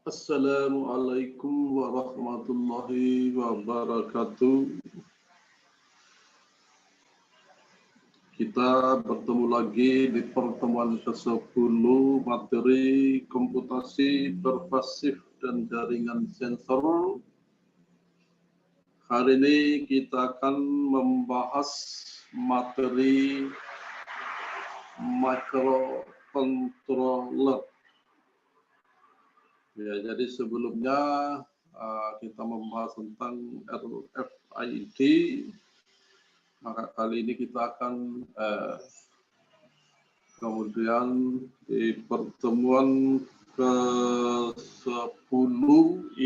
Assalamualaikum warahmatullahi wabarakatuh. Kita bertemu lagi di pertemuan ke-10 materi komputasi pervasif dan jaringan sensor. Hari ini kita akan membahas materi microcontroller. Ya, jadi sebelumnya kita membahas tentang RFID, maka kali ini kita akan kemudian di pertemuan ke-10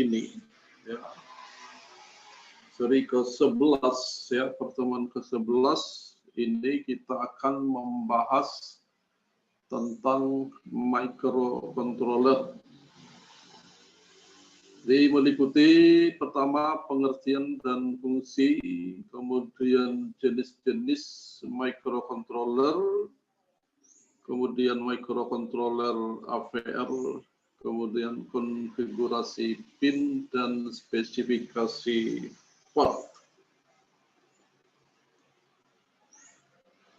ini, ya, seri ke-11, ya, pertemuan ke-11 ini kita akan membahas tentang microcontroller. Jadi meliputi pertama pengertian dan fungsi, kemudian jenis-jenis microcontroller, kemudian microcontroller AVR, kemudian konfigurasi pin dan spesifikasi port.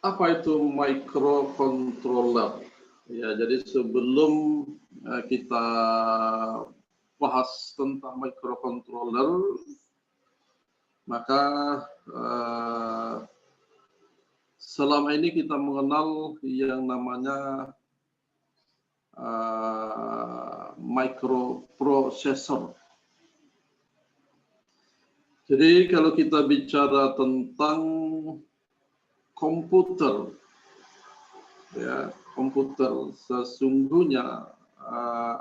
Apa itu microcontroller? Ya, jadi sebelum kita bahas tentang microcontroller, maka selama ini kita mengenal yang namanya microprocessor. Jadi kalau kita bicara tentang komputer, ya, komputer sesungguhnya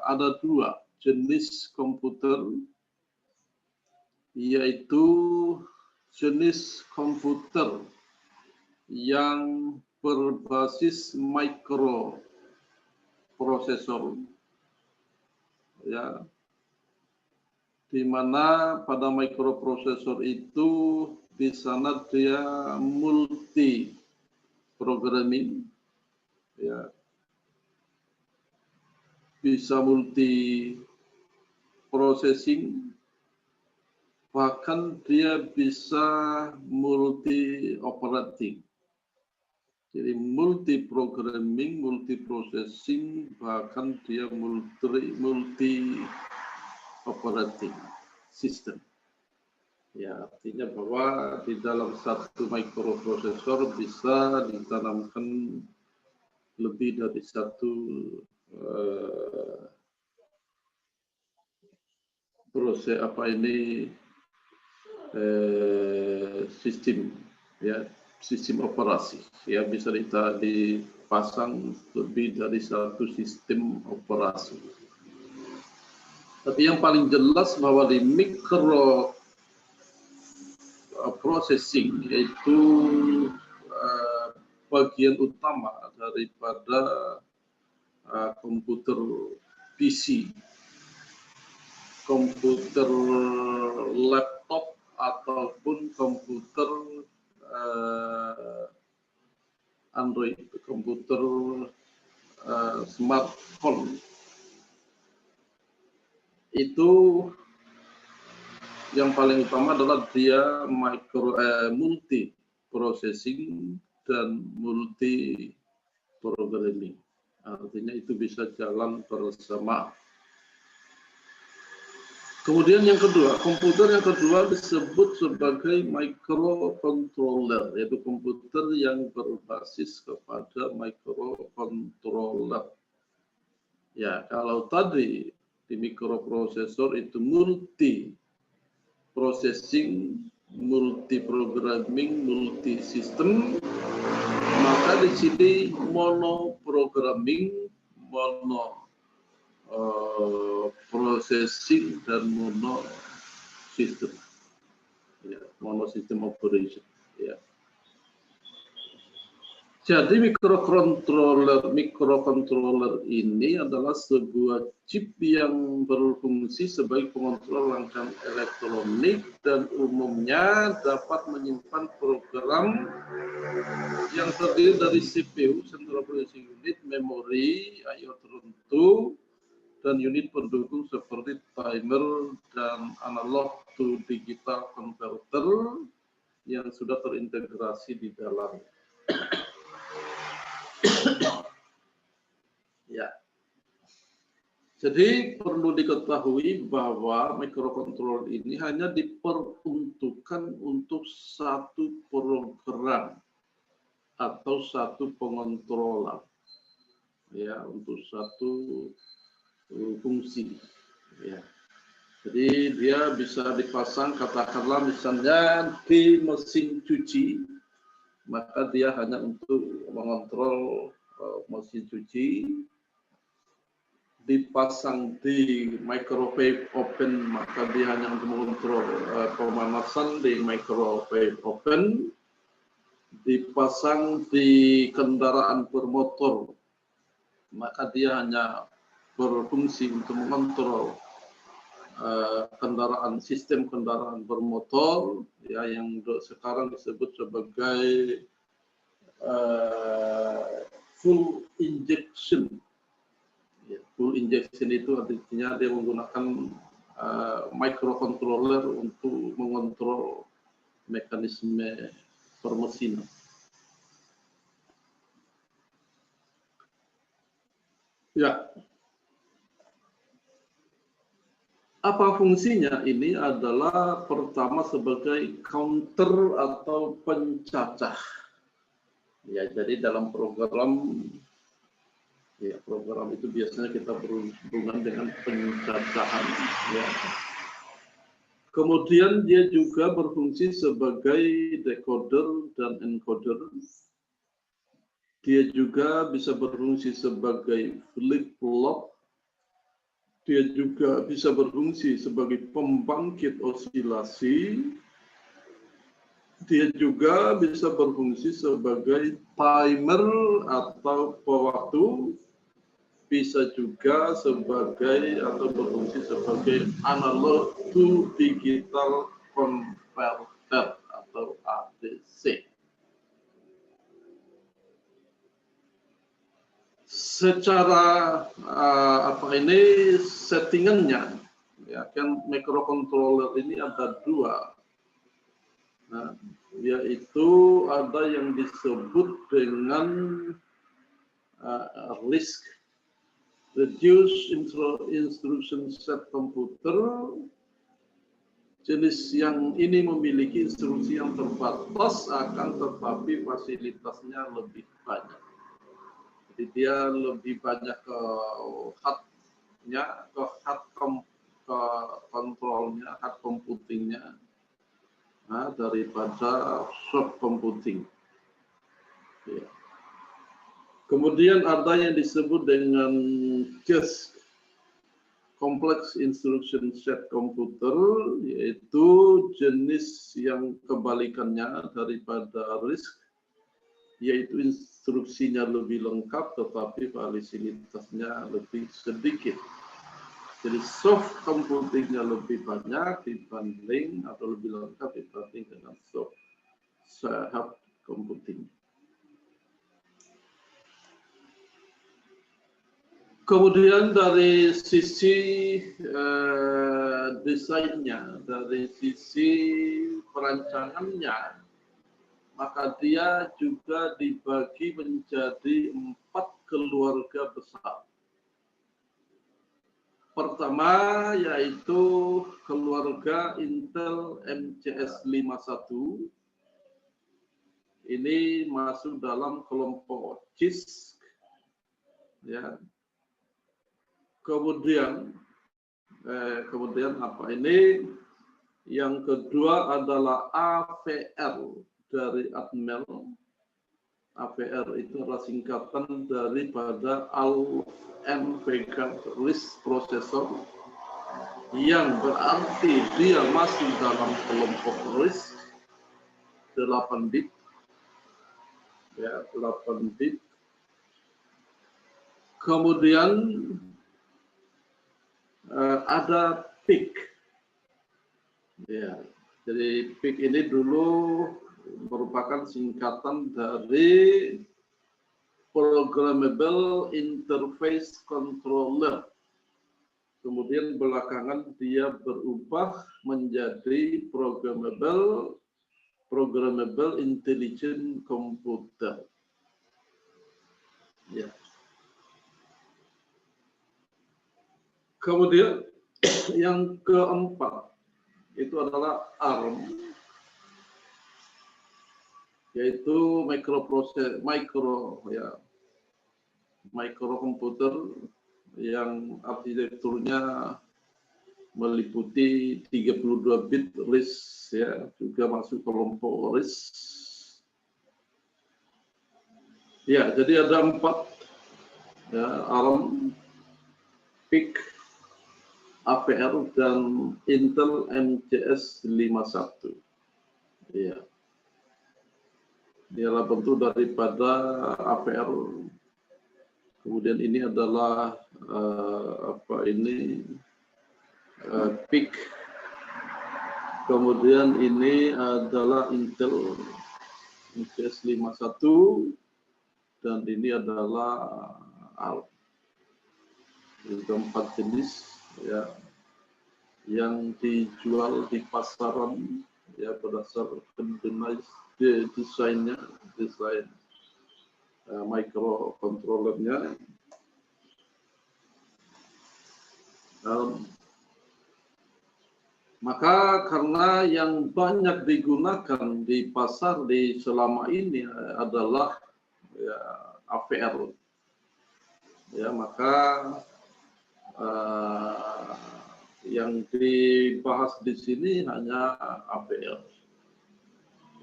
ada dua jenis komputer, yaitu jenis komputer yang berbasis microprocessor, ya, di mana pada microprocessor itu di sana dia multi programming, ya, bisa multi processing, bahkan dia bisa multi operating. Jadi multi programming, multi processing, bahkan dia multi operating system. Ya, artinya bahwa di dalam satu microprocessor bisa ditanamkan lebih dari satu proses sistem, ya, sistem operasi, ya, bisa dipasang lebih dari satu sistem operasi. Tapi yang paling jelas bahwa di micro processing, yaitu bagian utama daripada komputer PC, komputer laptop, ataupun komputer Android, komputer smartphone, itu yang paling utama adalah dia multi processing dan multi programming. Artinya itu bisa jalan bersama. Kemudian yang kedua, komputer yang kedua disebut sebagai microcontroller, yaitu komputer yang berbasis kepada microcontroller. Ya, kalau tadi di microprocessor itu multi processing, multi programming, multi system, maka di sini mono programming, mono processing, dan mono system, ya, mono system operation, ya. Jadi microcontroller ini adalah sebuah chip yang berfungsi sebagai pengontrol rangkaian elektronik dan umumnya dapat menyimpan program yang terdiri dari CPU, Central Processing Unit, memori, I/O tertentu, dan unit pendukung seperti timer, dan analog to digital converter yang sudah terintegrasi di dalam. Ya. Jadi perlu diketahui bahwa microcontroller ini hanya diperuntukkan untuk satu program atau satu pengontrolan, ya, untuk satu fungsi. Ya. Jadi dia bisa dipasang, katakanlah misalnya di mesin cuci, maka dia hanya untuk mengontrol mesin cuci. Dipasang di microwave oven, maka dia hanya untuk mengontrol pemanasan di microwave oven. Dipasang di kendaraan bermotor, maka dia hanya berfungsi untuk mengontrol sistem kendaraan bermotor, ya, yang sekarang disebut sebagai full injection. Full injection itu artinya dia menggunakan microcontroller untuk mengontrol mekanisme permesinan. Ya. Apa fungsinya? Ini adalah pertama sebagai counter atau pencacah. Ya, jadi dalam program, ya, program itu biasanya kita berhubungan dengan pencacahan. Ya. Kemudian dia juga berfungsi sebagai decoder dan encoder. Dia juga bisa berfungsi sebagai flip-flop. Dia juga bisa berfungsi sebagai pembangkit osilasi. Dia juga bisa berfungsi sebagai timer atau pewaktu. Bisa juga sebagai atau berfungsi sebagai analog to digital converter atau ADC. Secara settingannya, ya kan, microcontroller ini ada dua, nah, yaitu ada yang disebut dengan RISC, Reduced Instruction Set Computer. Jenis yang ini memiliki instruksi yang terbatas, akan tetapi fasilitasnya lebih banyak. Jadi dia lebih banyak ke hardnya, ke kontrolnya, hard computingnya, nah, daripada soft computing. Ya. Kemudian ada yang disebut dengan CISC, Complex Instruction Set Computer, yaitu jenis yang kebalikannya daripada RISC, yaitu instruksinya lebih lengkap tetapi fasilitasnya lebih sedikit. Jadi soft computingnya lebih banyak dibanding atau lebih lengkap dibanding dengan hard computing. Kemudian dari sisi desainnya, dari sisi perancangannya, maka dia juga dibagi menjadi 4 keluarga besar. Pertama yaitu keluarga Intel MCS 51. Ini masuk dalam kelompok CISC, ya. Kemudian apa ini? Yang kedua adalah AVR dari Atmel. AVR itu adalah singkatan daripada Al-NVK RISC Processor, yang berarti dia masuk dalam kelompok RISC 8 bit, ya, 8 bit. Kemudian ada PIC, ya. Jadi PIC ini dulu merupakan singkatan dari Programmable Interface Controller. kemudian belakangan dia berubah menjadi programmable intelligent computer. Ya. Kemudian yang keempat itu adalah ARM, yaitu microkomputer yang arsitekturnya meliputi 32 bit RISC, ya, juga masuk kelompok RISC. Ya, jadi ada 4, ya, ARM, PIC, APR, dan Intel MCS 51. Ya. Dialah bentuk daripada APR. Kemudian ini adalah PIC. Kemudian ini adalah Intel MCS 51 dan ini adalah ARM. Itu 4 jenis, ya, yang dijual di pasaran, ya, berdasarkan desain microcontrollernya. Maka karena yang banyak digunakan di pasar selama ini adalah, ya, APR, ya, maka yang dibahas di sini hanya APR.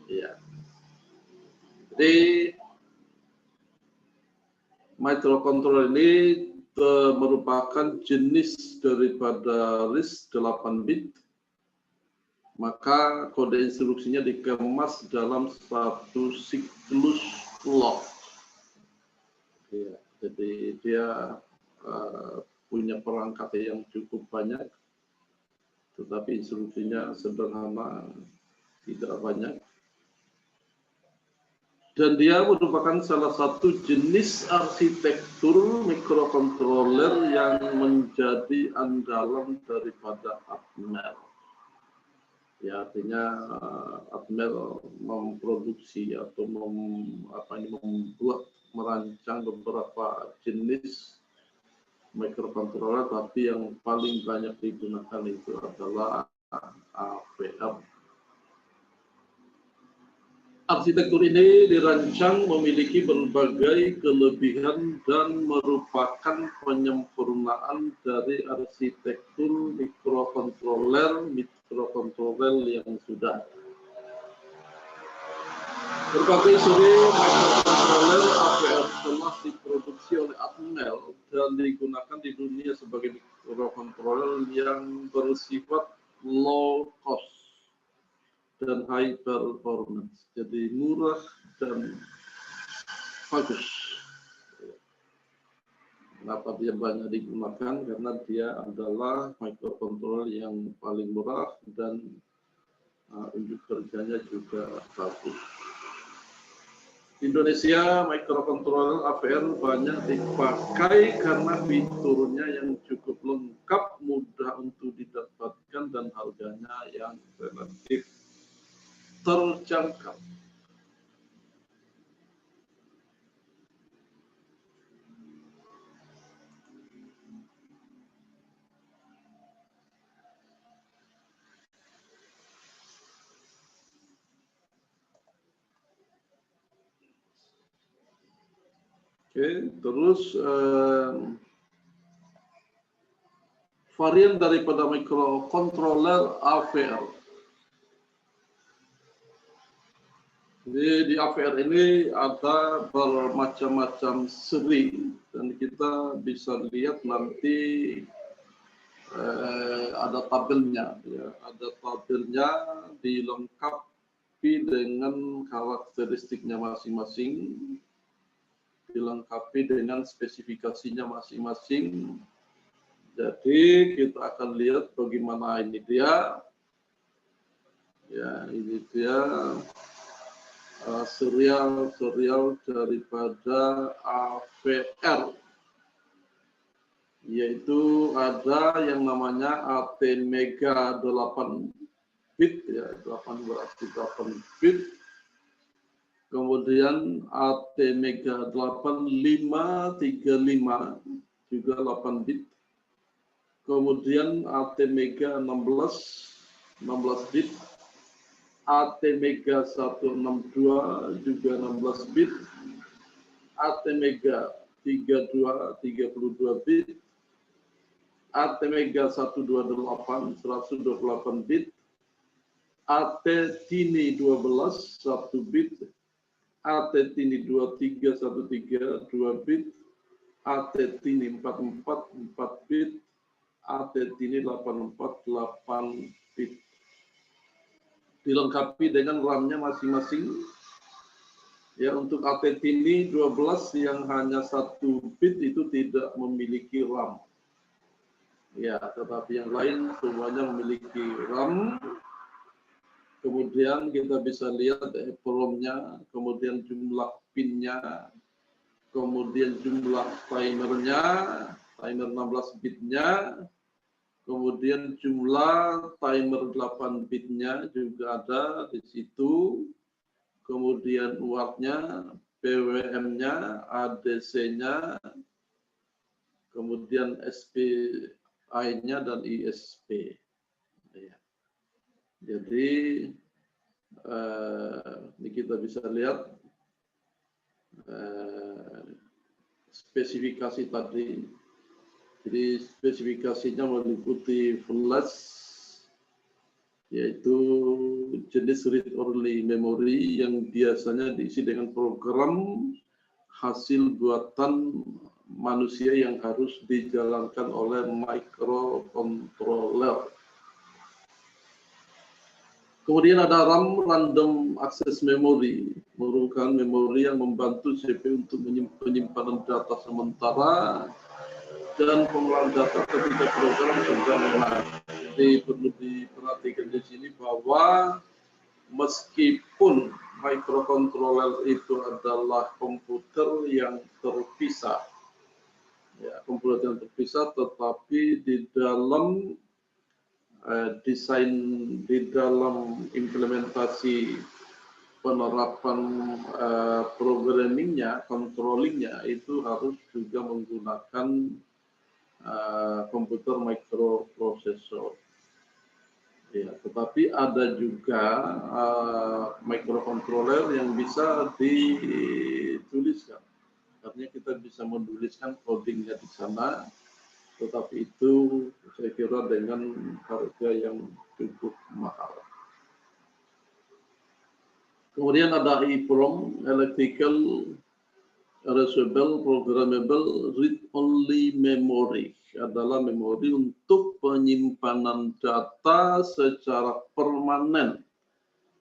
Ya. Jadi microcontroller ini merupakan jenis daripada RISC 8 bit, maka kode instruksinya dikemas dalam satu siklus clock. Ya, jadi dia punya perangkat yang cukup banyak, tetapi instruksinya sederhana, tidak banyak. Dan dia merupakan salah satu jenis arsitektur microcontroller yang menjadi andalan daripada Atmel. Ya, artinya Atmel memproduksi atau merancang beberapa jenis microcontroller, tapi yang paling banyak digunakan itu adalah APR. Arsitektur ini dirancang memiliki berbagai kelebihan dan merupakan penyempurnaan dari arsitektur microcontroller yang sudah. Berbagai seri microcontroller APR telah diproduksi oleh Atmel dan digunakan di dunia sebagai microcontroller yang bersifat low cost dan high performance, jadi murah dan bagus. Kenapa dia banyak digunakan? Karena dia adalah microcontroller yang paling murah dan unjuk kerjanya juga bagus. Di Indonesia, microcontroller APR banyak dipakai karena fiturnya yang cukup lengkap, mudah untuk didapatkan, dan harganya yang relatif terjangkau. Oke, terus varian daripada microcontroller APR. Jadi di APR ini ada bermacam-macam seri, dan kita bisa lihat nanti ada tabelnya, ya, ada tabelnya dilengkapi dengan karakteristiknya masing-masing, dilengkapi dengan spesifikasinya masing-masing. Jadi kita akan lihat bagaimana ini dia, ya, ini dia serial daripada APR. yaitu ada yang namanya ATmega 8 bit, ya 8 berarti 8 bit. Kemudian ATmega 8535 juga 8 bit. Kemudian ATmega 16 bit. ATmega 162 juga 16 bit. ATmega 32 bit. ATmega 128 128 bit. AT-Tini 12 1 bit. AT-Tini 2313 2 bit. AT-Tini 44 4 bit. AT-Tini 84 8 bit. Dilengkapi dengan RAM-nya masing-masing. Ya, untuk AT-Tini 12 yang hanya 1 bit itu tidak memiliki RAM. Ya, tetapi yang lain semuanya memiliki RAM. Kemudian kita bisa lihat EEPROM-nya, kemudian jumlah pin-nya, kemudian jumlah timernya, timer 16 bit-nya, kemudian jumlah timer 8 bit-nya juga ada di situ, kemudian watt-nya, PWM-nya, ADC-nya, kemudian SPI-nya dan ISP. Ya. Jadi ini kita bisa lihat spesifikasi tadi. Jadi spesifikasinya meliputi flash, yaitu jenis read-only memory yang biasanya diisi dengan program hasil buatan manusia yang harus dijalankan oleh microcontroller. Kemudian ada RAM, Random Access Memory, merupakan memori yang membantu CPU untuk penyimpanan data sementara dan pengolahan data ketika program sedang run. Jadi perlu diperhatikan di sini bahwa meskipun microcontroller itu adalah komputer yang terpisah, ya, komputer yang terpisah, tetapi di dalam desain, di dalam implementasi penerapan programmingnya, controllingnya itu harus juga menggunakan komputer microprocessor. Ya, tetapi ada juga microcontroller yang bisa dituliskan. Artinya kita bisa menuliskan codingnya di sana. Tetapi itu saya kira dengan harga yang cukup mahal. Kemudian ada EEPROM, Electrical Reusable Programmable Read-Only Memory, adalah memori untuk penyimpanan data secara permanen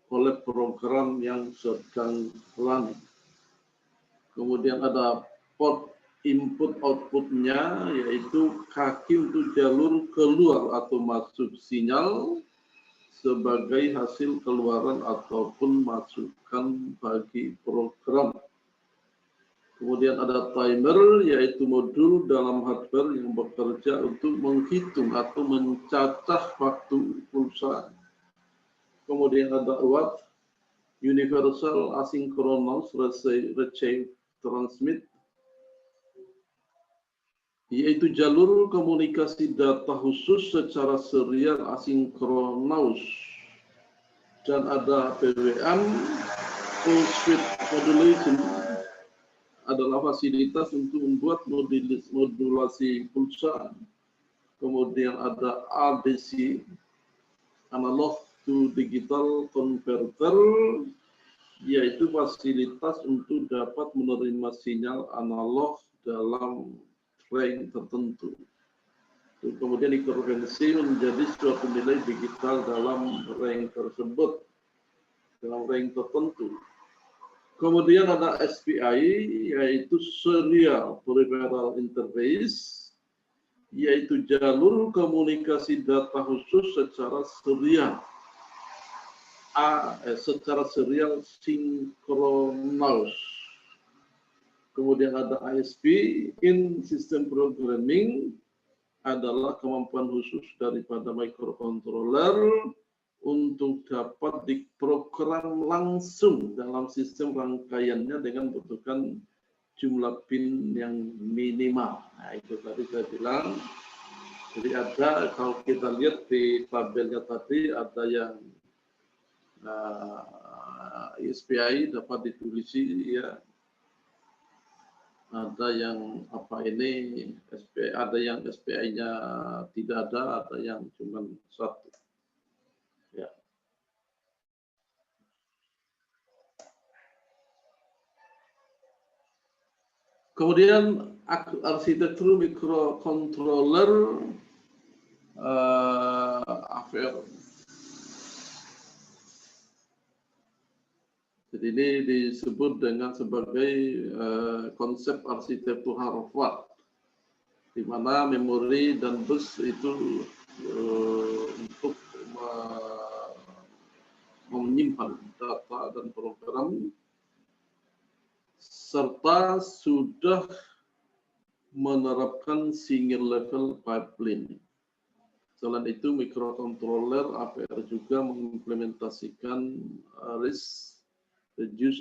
oleh program yang sedang running. Kemudian ada port input outputnya, yaitu kaki untuk jalur keluar atau masuk sinyal sebagai hasil keluaran ataupun masukan bagi program. Kemudian ada timer, yaitu modul dalam hardware yang bekerja untuk menghitung atau mencacah waktu pulsa. Kemudian ada UART, Universal Asynchronous Retrieve Transmit, yaitu jalur komunikasi data khusus secara serial asinkronus. Dan ada PWM, Full Switch Modulation, adalah fasilitas untuk membuat modulasi pulsa. Kemudian ada ADC, Analog to Digital Converter, yaitu fasilitas untuk dapat menerima sinyal analog dalam range tertentu. Kemudian dikonversi menjadi suatu nilai digital dalam range tersebut, dalam range tertentu. Kemudian ada SPI, yaitu Serial Peripheral Interface, yaitu jalur komunikasi data khusus secara serial, secara serial sinkronus. Kemudian ada ISP, In System Programming, adalah kemampuan khusus daripada microcontroller untuk dapat diprogram langsung dalam sistem rangkaiannya dengan membutuhkan jumlah pin yang minimal. Nah, itu tadi saya bilang. Jadi ada, kalau kita lihat di tabelnya tadi, ada yang SPI dapat ditulisi, ya. Ada yang apa ini SPI, ada yang SPI-nya tidak ada yang cuma satu. Ya. Kemudian arsitektur microcontroller AVR. Jadi ini disebut dengan sebagai konsep arsitektur Harvard, di mana memori dan bus itu untuk menyimpan data dan program, serta sudah menerapkan single level pipeline. Selain itu, microcontroller AVR juga mengimplementasikan RISC, reduce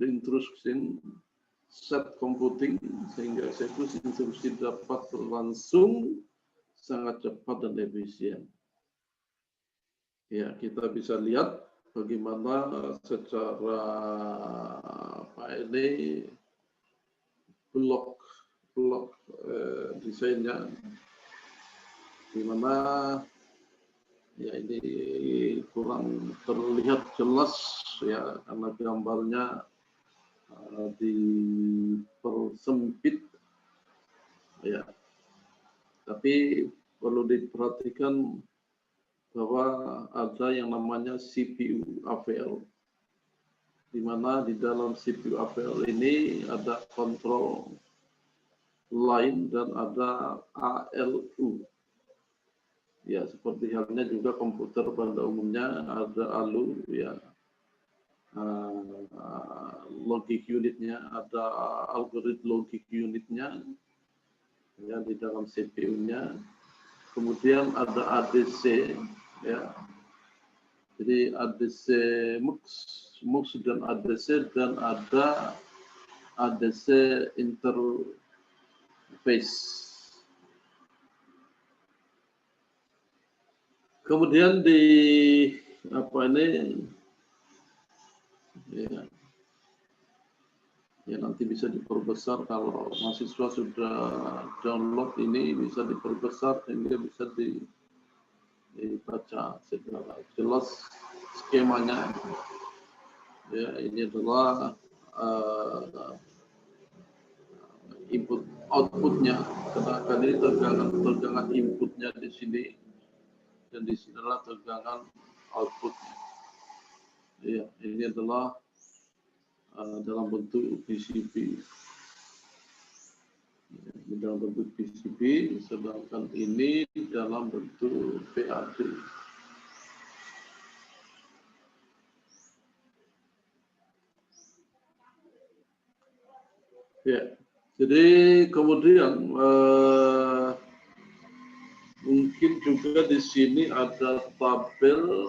instruction set computing, sehingga eksekusi instruksi dapat berlangsung sangat cepat dan efisien. Ya, kita bisa lihat bagaimana secara apa ini blok desainnya, di mana ya ini kurang terlihat jelas ya karena gambarnya dipersempit ya, tapi perlu diperhatikan bahwa ada yang namanya CPU AVL, di mana di dalam CPU AVL ini ada kontrol line dan ada ALU. Ya, seperti halnya juga komputer pada umumnya ada ALU, ya, logic unitnya, ada algoritma logic unitnya, ya, di dalam CPU-nya. Kemudian ada ADC, ya. Jadi ADC MUX dan ADC, dan ada ADC interface. Kemudian di apa ini ya nanti bisa diperbesar, kalau mahasiswa sudah download ini bisa diperbesar sehingga bisa dibaca secara jelas skemanya. Ya, ini adalah input outputnya, karena ini tegangan inputnya di sini, dan di sini adalah tegangan outputnya. Ya, ini adalah dalam bentuk PCB. Ini dalam bentuk PCB, sedangkan ini dalam bentuk PAD. Ya, jadi kemudian mungkin juga di sini ada tabel.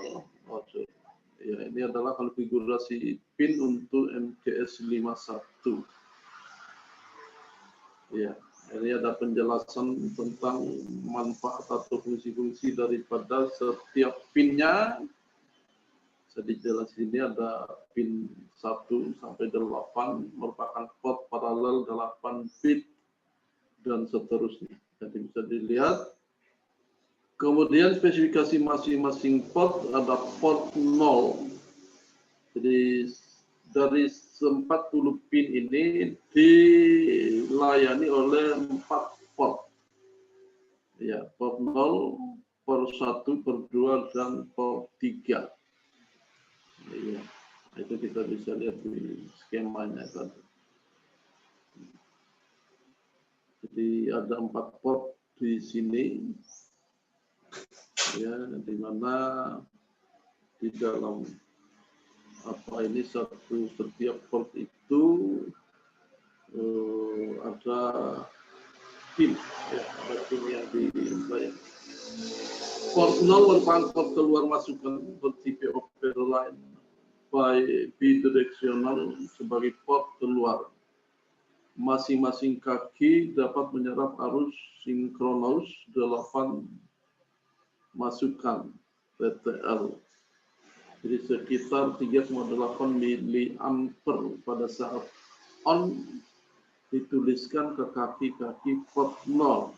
Ya, ini adalah konfigurasi pin untuk MCS 51. Ya, ini ada penjelasan tentang manfaat atau fungsi-fungsi daripada setiap pinnya. Jadi jelas ini ada pin 1 sampai 8 merupakan port paralel 8 bit dan seterusnya. Jadi bisa dilihat. Kemudian spesifikasi masing-masing port, ada port 0. Jadi dari 40 pin ini dilayani oleh 4 port. Ya, port 0, port 1, port 2, dan port 3. Ya, itu kita bisa lihat di skemanya tadi. Jadi ada 4 port di sini. Ya, di mana di dalam apa ini setiap port itu ada pin, ya, ada pin yang dibayar. Port 0 merupakan port keluar masukan seperti POP lain, baik bidireksional sebagai port keluar. Masing-masing kaki dapat menyerap arus sinkronus 8 masukan TTL. Jadi sekitar 3,8 miliampere pada saat on dituliskan ke kaki-kaki port 0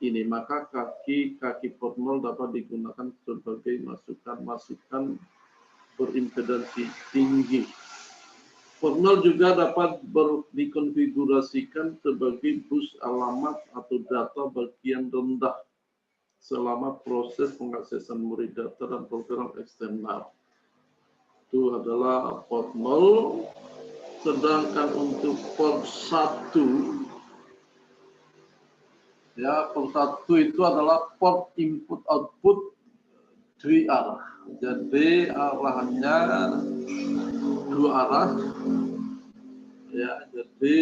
ini, maka kaki-kaki port 0 dapat digunakan sebagai masukan-masukan berimpedansi tinggi. Port 0 juga dapat dikonfigurasikan sebagai bus alamat atau data bagian rendah selama proses pengaksesan memori data dan program eksternal. Itu adalah port 0. Sedangkan untuk port 1, ya, port 1 itu adalah port input output 2 arah. Jadi arahnya 2 arah. Ya, jadi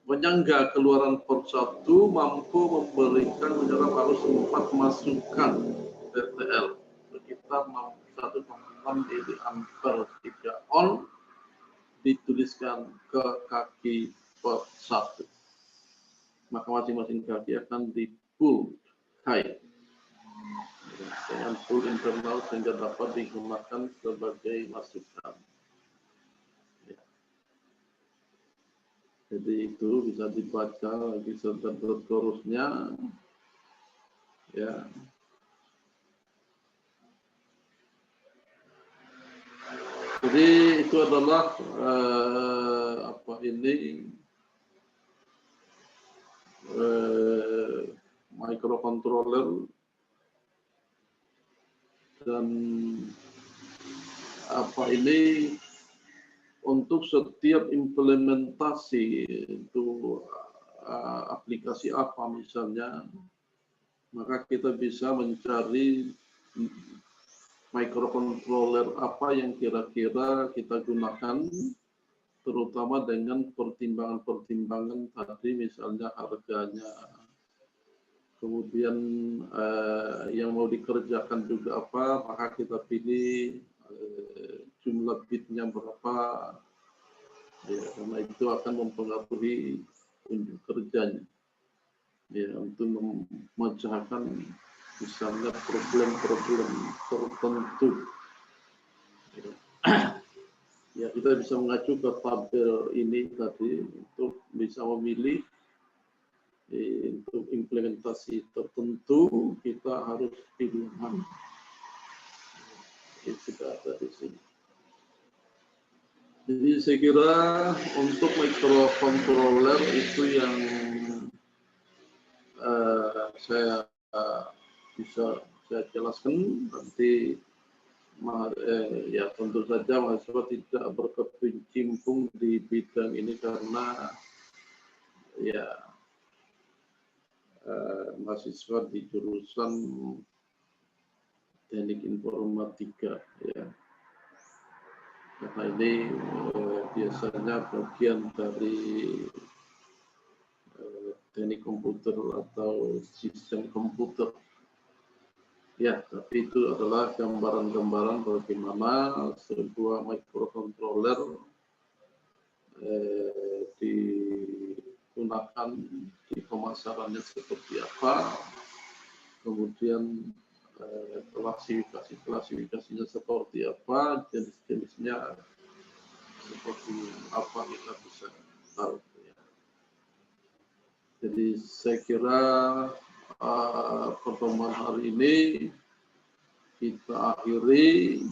penyangga keluaran port 1 mampu memberikan menyerap arus 4 masukan TTL sekitar 1,6 miliampere ketika on dituliskan ke kaki port 1. Maka masing-masing kaki akan di pull high dengan pull internal sehingga dapat digunakan sebagai masukan. Ya. Jadi itu bisa dibaca lagi seterusnya. Ya. Jadi itu adalah microcontroller dan untuk setiap implementasi itu aplikasi apa misalnya, maka kita bisa mencari microcontroller apa yang kira-kira kita gunakan, terutama dengan pertimbangan-pertimbangan tadi, misalnya harganya, kemudian yang mau dikerjakan juga apa, maka kita pilih jumlah bitnya berapa, ya, karena itu akan mempengaruhi unjuk kerjanya, ya, untuk memecahkan misalnya problem-problem tertentu. Ya, kita bisa mengacu ke tabel ini tadi untuk bisa memilih untuk implementasi tertentu kita harus pilihan. Ini sudah ada di sini. Jadi saya kira untuk microcontroller itu yang saya bisa saya jelaskan. Nanti ya tentu saja mahasiswa tidak berkecimpung di bidang ini karena ya mahasiswa di jurusan teknik informatika, ya. Karena ini biasanya bagian dari teknik komputer atau sistem komputer. Ya, tapi itu adalah gambaran-gambaran bagaimana sebuah microcontroller digunakan di pemasarannya seperti apa, kemudian klasifikasinya seperti apa, jenis-jenisnya seperti apa, kita bisa tahu. Ya. Jadi saya kira pertemuan hari ini kita akhiri.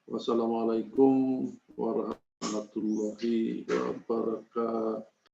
Wassalamualaikum warahmatullahi wabarakatuh.